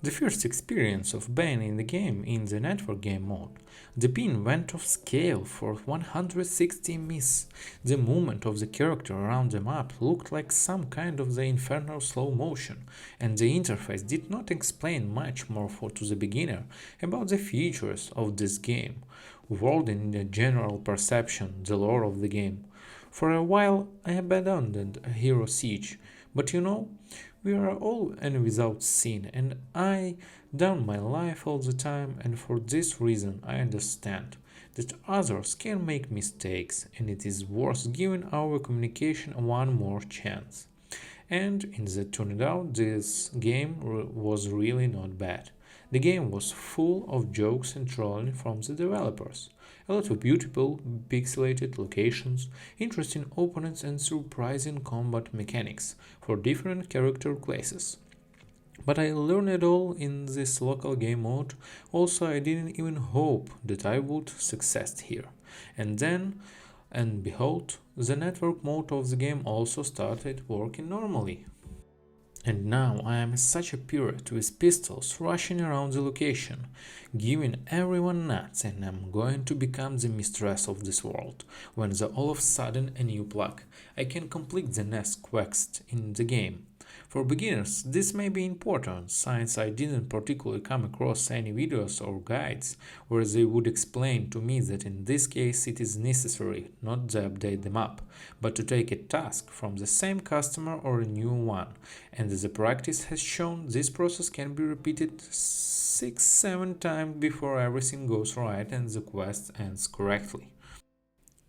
The first experience of banning the game in the network game mode. The pin went off scale for 160 ms. The movement of the character around the map looked like some kind of the infernal slow motion, and the interface did not explain much more to the beginner about the features of this game, world in the general perception, the lore of the game. For a while I abandoned Hero Siege, but we are all enemies without sin, and I down my life all the time, and for this reason I understand that others can make mistakes, and it is worth giving our communication one more chance. And in the turned out, this game was really not bad. The game was full of jokes and trolling from the developers. A lot of beautiful, pixelated locations, interesting opponents, and surprising combat mechanics for different character classes. But I learned it all in this local game mode, also I didn't even hope that I would succeed here. And then, and behold, the network mode of the game also started working normally. And now I am such a pirate with pistols rushing around the location, giving everyone nuts, and I'm going to become the mistress of this world, when all of a sudden a new plug. I can complete the next quest in the game. For beginners, this may be important, since I didn't particularly come across any videos or guides where they would explain to me that in this case it is necessary not to update the map, but to take a task from the same customer or a new one, and as the practice has shown, this process can be repeated 6-7 times before everything goes right and the quest ends correctly.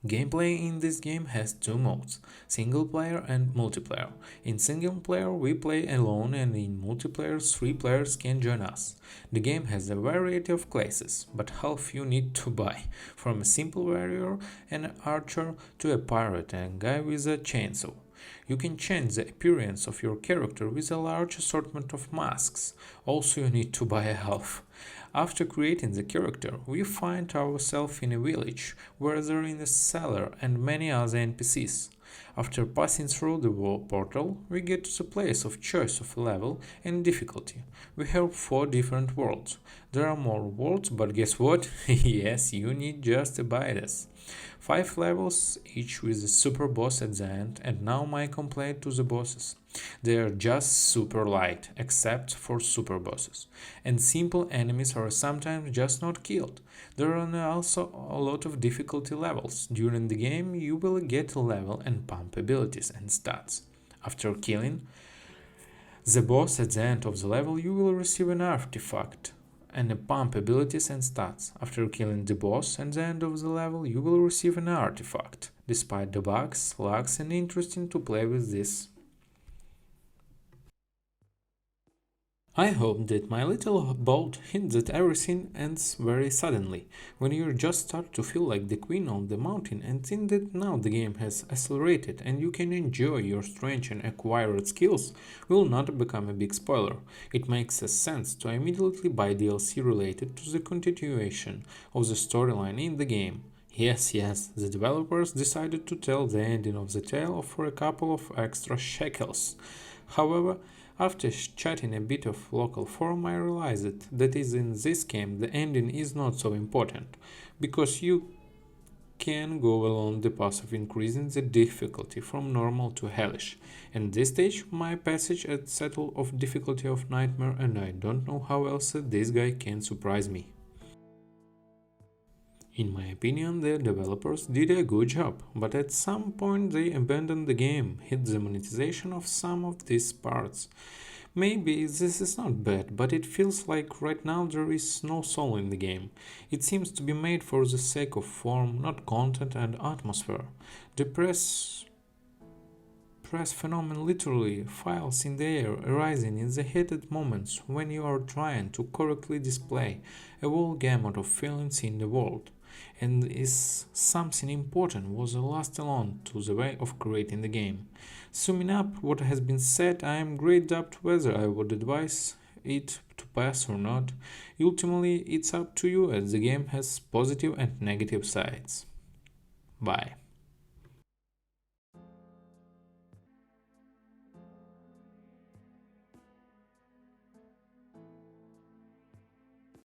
Gameplay in this game has two modes, single player and multiplayer. In single player we play alone, and in multiplayer 3 players can join us. The game has a variety of classes, but half you need to buy, from a simple warrior and archer to a pirate and a guy with a chainsaw. You can change the appearance of your character with a large assortment of masks, also you need to buy a half. After creating the character, we find ourselves in a village, where there is a cellar and many other NPCs. After passing through the portal, we get to the place of choice of level and difficulty. We have 4 different worlds. There are more worlds, but guess what? Yes, you need just to buy this. 5 levels, each with a super boss at the end, and now my complaint to the bosses. They are just super light, except for super bosses, and simple enemies are sometimes just not killed. There are also a lot of difficulty levels. During the game you will get a level and pump abilities and stats. After killing the boss at the end of the level you will receive an artifact and pump abilities and stats. After killing the boss at the end of the level you will receive an artifact. Despite the bugs, lags and interesting to play with this. I hope that my little boat hints that everything ends very suddenly, when you just start to feel like the queen of the mountain and think that now the game has accelerated and you can enjoy your strange and acquired skills will not become a big spoiler. It makes sense to immediately buy DLC related to the continuation of the storyline in the game. Yes, the developers decided to tell the ending of the tale for a couple of extra shekels. However, after chatting a bit of local forum, I realized that in this game the ending is not so important, because you can go along the path of increasing the difficulty from normal to hellish. At this stage, my passage at settle of difficulty of nightmare, and I don't know how else this guy can surprise me. In my opinion, the developers did a good job, but at some point they abandoned the game, hit the monetization of some of these parts. Maybe this is not bad, but it feels like right now there is no soul in the game. It seems to be made for the sake of form, not content and atmosphere. The press phenomenon literally files in the air, arising in the heated moments when you are trying to correctly display a whole gamut of feelings in the world. And is something important was the last alone to the way of creating the game. Summing up what has been said, I am great doubt whether I would advise it to pass or not. Ultimately, it's up to you, as the game has positive and negative sides. Bye.